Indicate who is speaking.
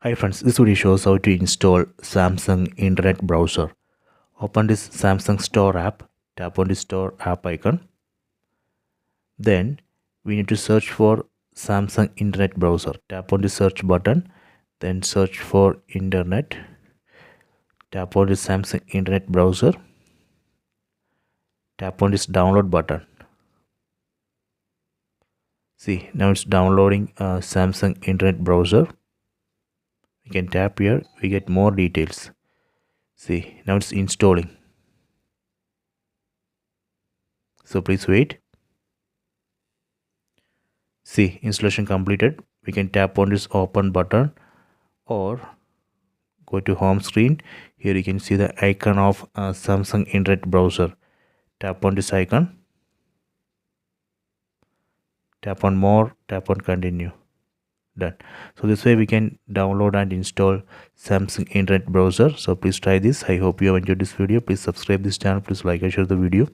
Speaker 1: Hi friends, this video shows how to install Samsung Internet Browser. Open this Samsung Store app, tap on the Store app icon. Then we need to search for Samsung Internet Browser. Tap on the search button, then search for Internet. Tap on the Samsung Internet Browser. Tap on this download button. See, now it's downloading Samsung Internet Browser. We can tap here, we get more details. See, now it's installing. So please wait. See, installation completed. We can tap on this open button or go to home screen. Here you can see the icon of Samsung Internet Browser. Tap on this icon. Tap on more, tap on continue. Done. So this way we can download and install Samsung Internet Browser. So please try this. I hope you have enjoyed this video. Please subscribe this channel. Please like and share the video.